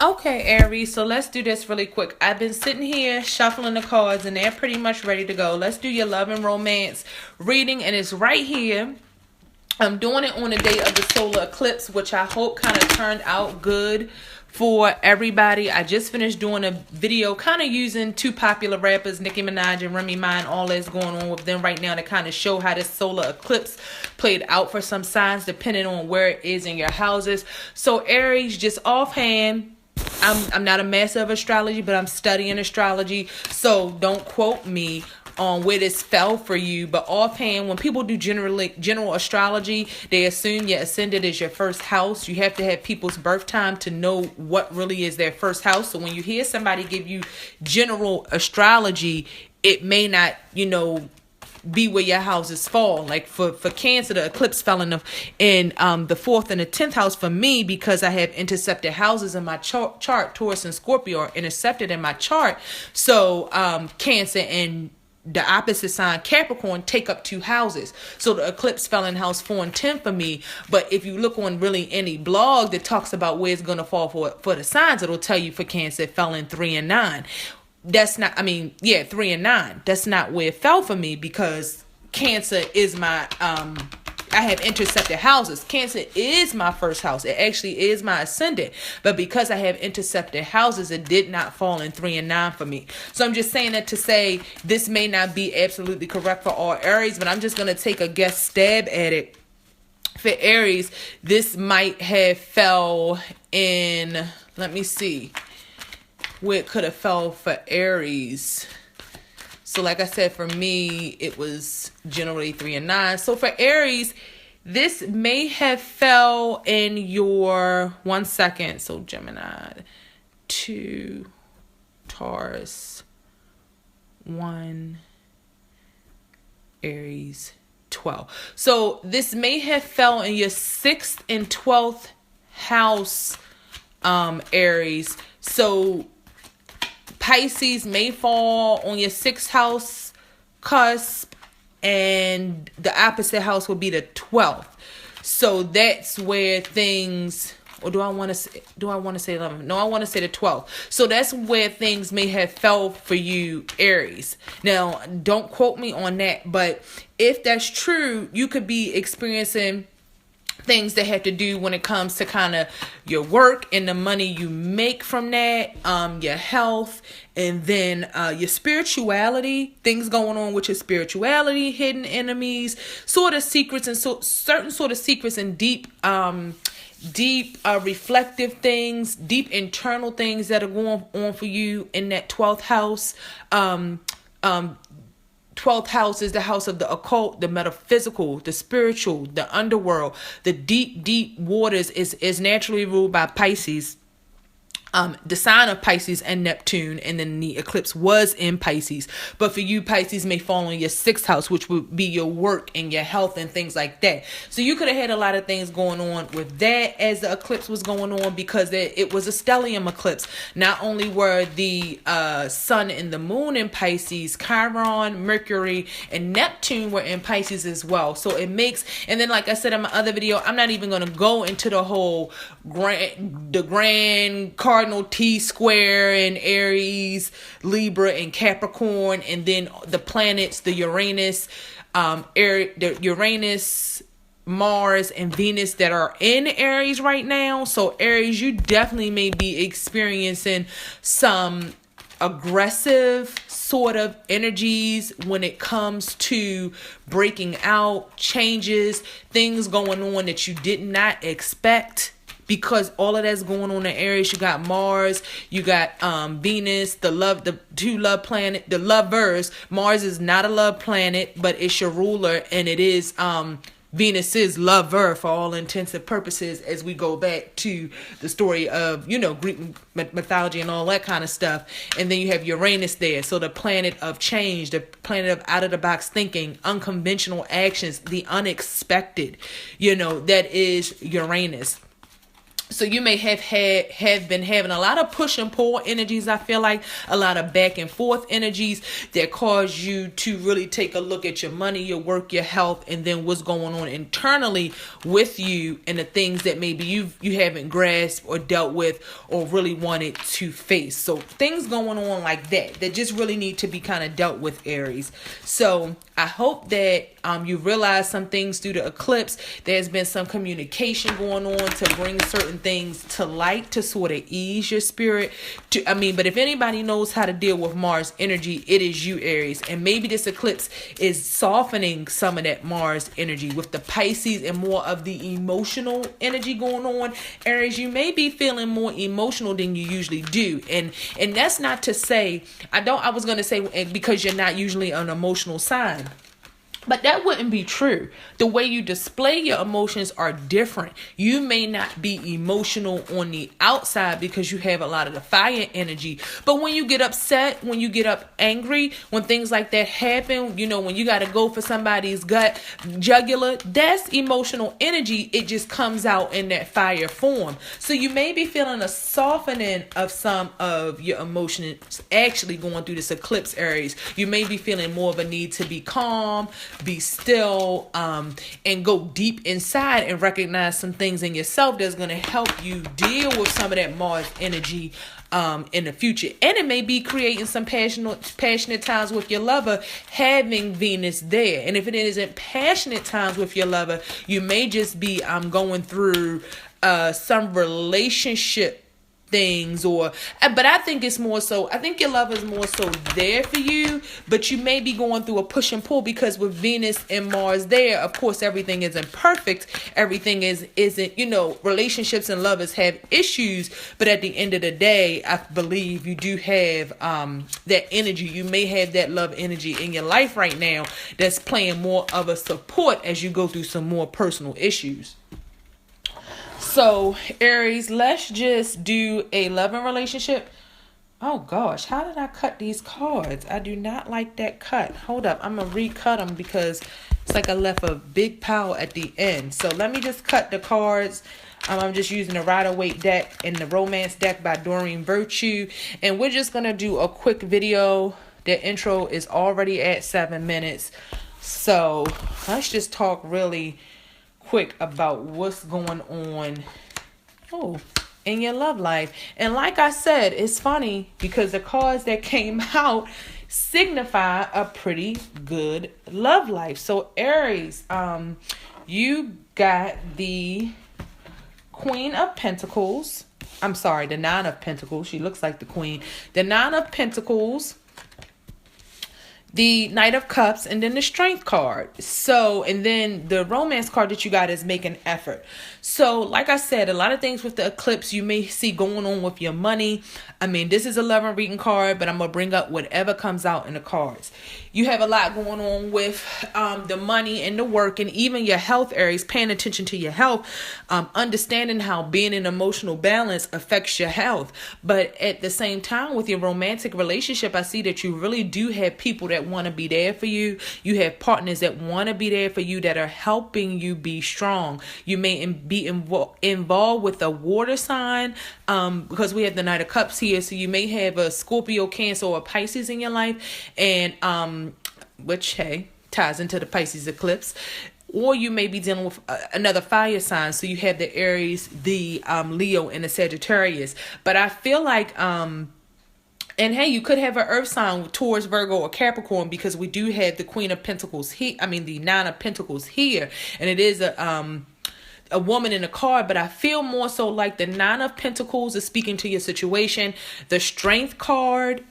Okay, Aries, so let's do this really quick. I've been sitting here shuffling the cards and they're pretty much ready to go. Let's do your love and romance reading, and it's right here. I'm doing it on the day of the solar eclipse, which I hope kind of turned out good for everybody. I just finished doing a video kind of using two popular rappers, Nicki Minaj and Remy Ma, and all that's going on with them right now to kind of show how this solar eclipse played out for some signs depending on where it is in your houses. So Aries, just offhand, I'm not a master of astrology, but I'm studying astrology, so don't quote me on where this fell for you. But offhand, when people do general astrology, they assume your ascendant is your first house. You have to have people's birth time to know what really is their first house. So when you hear somebody give you general astrology, it may not, be where your houses fall. Like for Cancer, the eclipse fell in the 4th and the 10th house for me, because I have intercepted houses in my chart. Taurus and Scorpio are intercepted in my chart. So Cancer and the opposite sign, Capricorn, take up 2 houses. So the eclipse fell in house 4 and 10 for me. But if you look on really any blog that talks about where it's going to fall for the signs, it'll tell you for Cancer it fell in 3 and 9. That's not, 3 and 9. That's not where it fell for me, because Cancer is my, I have intercepted houses. Cancer is my first house. It actually is my ascendant. But because I have intercepted houses, it did not fall in 3 and 9 for me. So I'm just saying that to say this may not be absolutely correct for all Aries, but I'm just going to take a guess stab at it. For Aries, this might have fell in, let me see, where it could have fell for Aries. So like I said, for me, it was generally 3 and 9. So for Aries, this may have fell in your, 1 second. So Gemini, 2, Taurus, 1, Aries, 12. So this may have fell in your 6th and 12th house, Aries. So Pisces may fall on your 6th house cusp, and the opposite house will be the 12th. So that's where things, or do I want to say 11? No, I want to say the 12th. So that's where things may have fell for you, Aries. Now, don't quote me on that, but if that's true, you could be experiencing things that have to do when it comes to kind of your work and the money you make from that, your health, and then your spirituality, things going on with your spirituality, hidden enemies, sort of secrets, and certain sort of secrets and deep reflective things, deep internal things that are going on for you in that 12th house. 12th house is the house of the occult, the metaphysical, the spiritual, the underworld. The deep waters is naturally ruled by Pisces. The sign of Pisces and Neptune, and then the eclipse was in Pisces. But for you, Pisces may fall on your 6th house, which would be your work and your health and things like that. So you could have had a lot of things going on with that as the eclipse was going on, because it was a stellium eclipse. Not only were the sun and the moon in Pisces, Chiron, Mercury, and Neptune were in Pisces as well. So it makes, and then like I said in my other video, I'm not even going to go into the whole grand cardinal T-square and Aries, Libra, and Capricorn, and then the planets, the Uranus, Mars, and Venus that are in Aries right now. So Aries, you definitely may be experiencing some aggressive sort of energies when it comes to breaking out, changes, things going on that you did not expect. Because all of that's going on in Aries. You got Mars, you got Venus, the two love planet, the lovers. Mars is not a love planet, but it's your ruler, and it is Venus's lover for all intents and purposes, as we go back to the story of, Greek mythology and all that kind of stuff. And then you have Uranus there. So the planet of change, the planet of out of the box thinking, unconventional actions, the unexpected, that is Uranus. So you may have been having a lot of push and pull energies. I feel like a lot of back and forth energies that cause you to really take a look at your money, your work, your health, and then what's going on internally with you and the things that maybe you haven't grasped or dealt with or really wanted to face. So things going on like that just really need to be kind of dealt with, Aries. So I hope that you realize some things through the eclipse. There's been some communication going on to bring certain things to light to sort of ease your spirit. But if anybody knows how to deal with Mars energy, it is you, Aries. And maybe this eclipse is softening some of that Mars energy with the Pisces and more of the emotional energy going on. Aries, you may be feeling more emotional than you usually do. And that's not to say, I was going to say because you're not usually an emotional sign. But that wouldn't be true. The way you display your emotions are different. You may not be emotional on the outside because you have a lot of the fire energy. But when you get upset, when you get angry, when things like that happen, when you got to go for somebody's gut jugular, that's emotional energy. It just comes out in that fire form. So you may be feeling a softening of some of your emotions actually going through this eclipse, Aries. You may be feeling more of a need to be calm, be still, and go deep inside and recognize some things in yourself that's going to help you deal with some of that Mars energy in the future. And it may be creating some passionate times with your lover, having Venus there. And if it isn't passionate times with your lover, you may just be going through some relationship things, but I think it's more so, I think your love is more so there for you, but you may be going through a push and pull because with Venus and Mars there, of course, everything isn't perfect. Everything isn't, relationships and lovers have issues, but at the end of the day, I believe you do have that energy. You may have that love energy in your life right now that's playing more of a support as you go through some more personal issues. So, Aries, let's just do a love and relationship. Oh, gosh. How did I cut these cards? I do not like that cut. Hold up. I'm going to recut them because it's like I left a big pile at the end. So, let me just cut the cards. I'm just using the Rider-Waite deck and the Romance deck by Doreen Virtue. And we're just going to do a quick video. The intro is already at 7 minutes. So, let's just talk really quick about what's going on in your love life. And like I said, it's funny because the cards that came out signify a pretty good love life. So Aries, you got the Queen of Pentacles. I'm sorry, the Nine of Pentacles. She looks like the Queen. The Nine of Pentacles, the Knight of Cups, and then the Strength card. So, and then the Romance card that you got is Make an Effort. So, like I said, a lot of things with the eclipse you may see going on with your money. This is a love and reading card, but I'm going to bring up whatever comes out in the cards. You have a lot going on with the money and the work and even your health, Aries, paying attention to your health, understanding how being in emotional balance affects your health. But at the same time, with your romantic relationship, I see that you really do have people that want to be there for you. You have partners that want to be there for you, that are helping you be strong. You may be involved with a water sign because we have the Knight of Cups here. So you may have a Scorpio, Cancer, or a Pisces in your life, and which, hey, ties into the Pisces eclipse. Or you may be dealing with another fire sign. So you have the Aries, the Leo, and the Sagittarius. But I feel like and hey, you could have an earth sign towards Virgo or Capricorn, because we do have the Queen of Pentacles here. The Nine of Pentacles here. And it is a woman in a card, but I feel more so like the Nine of Pentacles is speaking to your situation. The Strength card,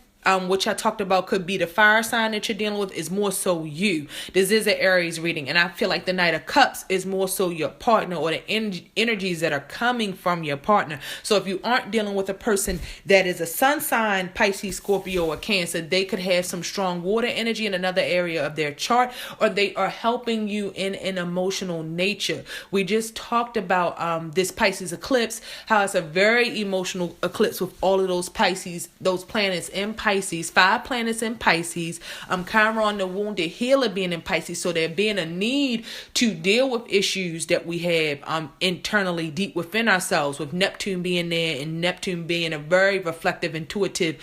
which I talked about, could be the fire sign that you're dealing with, is more so you. This is an Aries reading, and I feel like the Knight of Cups is more so your partner, or the energies that are coming from your partner. So if you aren't dealing with a person that is a sun sign, Pisces, Scorpio, or Cancer, they could have some strong water energy in another area of their chart, or they are helping you in an emotional nature. We just talked about this Pisces eclipse, how it's a very emotional eclipse with all of those Pisces, those planets in Pisces Pisces, 5 planets in Pisces, Chiron, the wounded healer, being in Pisces. So there being a need to deal with issues that we have internally deep within ourselves, with Neptune being there, and Neptune being a very reflective, intuitive,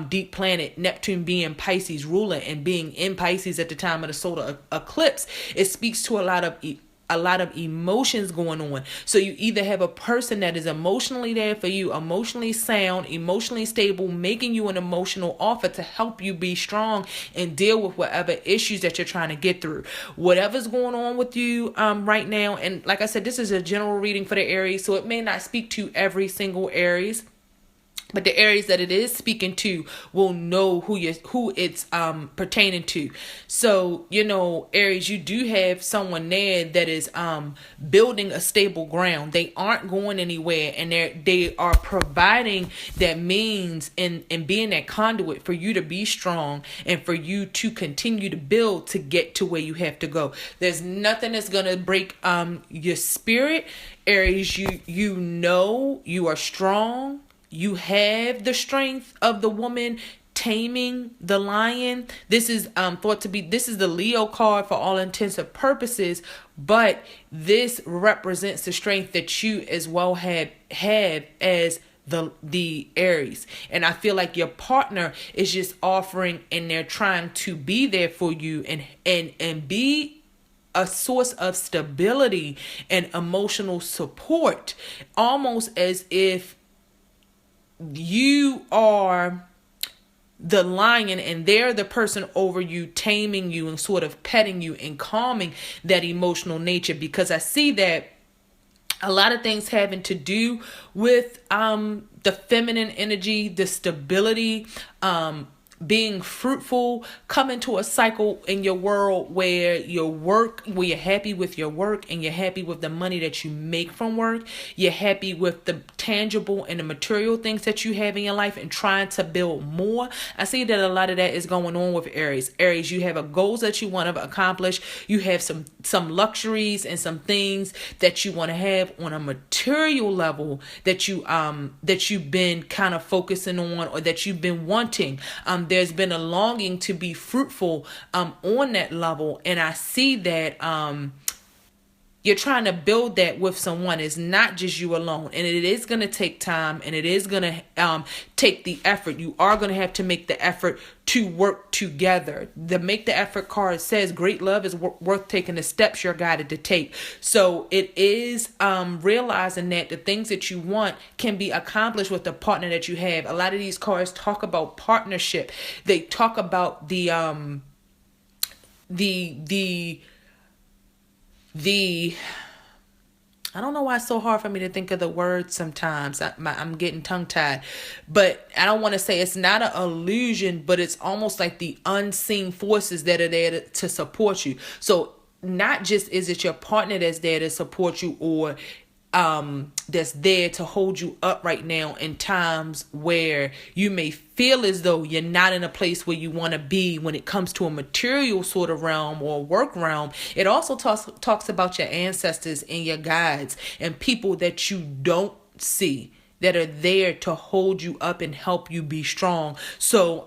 deep planet. Neptune being Pisces ruler and being in Pisces at the time of the solar eclipse. It speaks to a lot of emotions going on. So you either have a person that is emotionally there for you, emotionally sound, emotionally stable, making you an emotional offer to help you be strong and deal with whatever issues that you're trying to get through. Whatever's going on with you right now. And like I said, this is a general reading for the Aries, so it may not speak to every single Aries. But the Aries that it is speaking to will know who it's pertaining to. So, Aries, you do have someone there that is building a stable ground. They aren't going anywhere, and they are providing that means and being that conduit for you to be strong and for you to continue to build to get to where you have to go. There's nothing that's gonna break your spirit, Aries. You are strong. You have the strength of the woman taming the lion. This is this is the Leo card for all intents and purposes, but this represents the strength that you as well have as the Aries. And I feel like your partner is just offering, and they're trying to be there for you and be a source of stability and emotional support, almost as if you are the lion and they're the person over you, taming you and sort of petting you and calming that emotional nature. Because I see that a lot of things having to do with the feminine energy, the stability, being fruitful, come into a cycle in your world where where you're happy with your work and you're happy with the money that you make from work. You're happy with the tangible and the material things that you have in your life and trying to build more. I see that a lot of that is going on with Aries. Aries, you have a goals that you want to accomplish. You have some luxuries and some things that you want to have on a material level that you've been kind of focusing on, or that you've been wanting. There's been a longing to be fruitful on that level. And I see that you're trying to build that with someone. It's not just you alone. And it is going to take time, and it is going to take the effort. You are going to have to make the effort to work together. The make the effort card says great love is worth taking the steps you're guided to take. So it is realizing that the things that you want can be accomplished with the partner that you have. A lot of these cards talk about partnership. They talk about the I don't know why it's so hard for me to think of the word sometimes. I'm getting tongue-tied. But I don't want to say it's not an illusion, but it's almost like the unseen forces that are there to support you. So not just is it your partner that's there to support you, or that's there to hold you up right now in times where you may feel as though you're not in a place where you want to be when it comes to a material sort of realm or work realm. It also talks about your ancestors and your guides and people that you don't see that are there to hold you up and help you be strong. So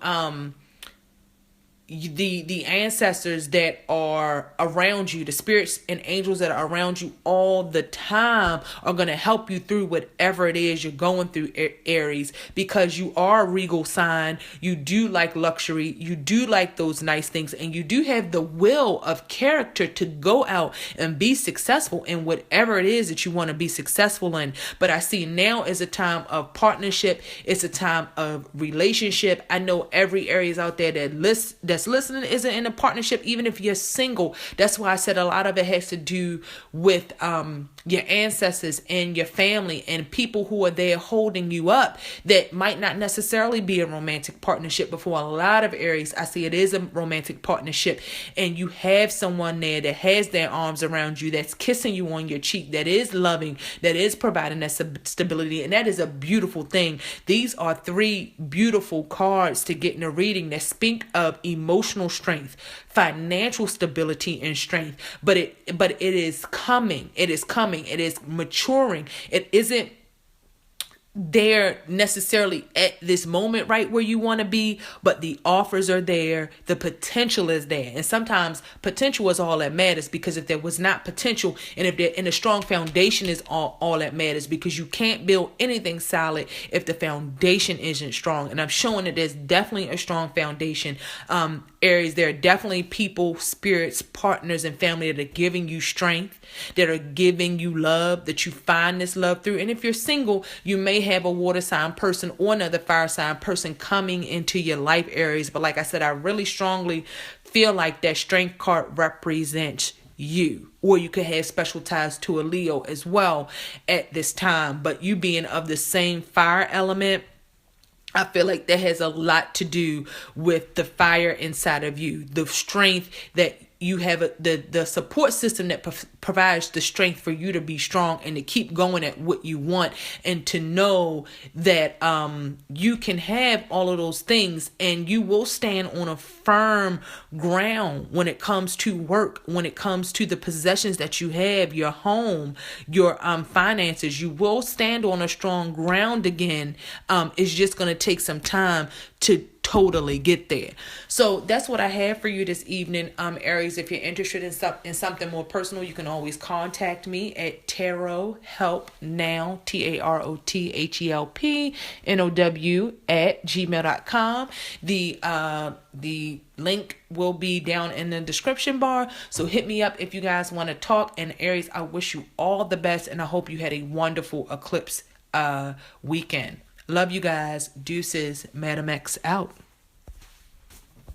the ancestors that are around you, the spirits and angels that are around you all the time, are going to help you through whatever it is you're going through, Aries, because you are a regal sign. You do like luxury. You do like those nice things, and you do have the will of character to go out and be successful in whatever it is that you want to be successful in. But I see now is a time of partnership. It's a time of relationship. I know every Aries out there that's listening isn't in a partnership, even if you're single. That's why I said a lot of it has to do with your ancestors and your family and people who are there holding you up. That might not necessarily be a romantic partnership, but for a lot of Aries, I see it is a romantic partnership, and you have someone there that has their arms around you, that's kissing you on your cheek, that is loving, that is providing that stability, and that is a beautiful thing. These are 3 beautiful cards to get in a reading that speak of emotional strength, financial stability, and strength. But it is coming. It is coming. It is maturing. It isn't there necessarily at this moment right where you want to be, but the offers are there, the potential is there. And sometimes potential is all that matters, because if there was not potential, and if there in a strong foundation is all that matters, because you can't build anything solid if the foundation isn't strong. And I'm showing that there's definitely a strong foundation. Aries, there are definitely people, spirits, partners, and family that are giving you strength, that are giving you love, that you find this love through. And if you're single, you may have a water sign person or another fire sign person coming into your life, Aries. But like I said, I really strongly feel like that strength card represents you, or you could have special ties to a Leo as well at this time. But you being of the same fire element, I feel like that has a lot to do with the fire inside of you, the strength that you have, the support system that provides the strength for you to be strong and to keep going at what you want, and to know that you can have all of those things and you will stand on a firm ground when it comes to work, when it comes to the possessions that you have, your home, your finances. You will stand on a strong ground again. It's just going to take some time to totally get there. So that's what I have for you this evening, Aries. If you're interested in something more personal, you can always contact me at tarothelpnow, tarothelpnow@gmail.com. The link will be down in the description bar, so hit me up if you guys want to talk. And Aries, I wish you all the best, and I hope you had a wonderful eclipse weekend. Love you guys. Deuces. Madam X out.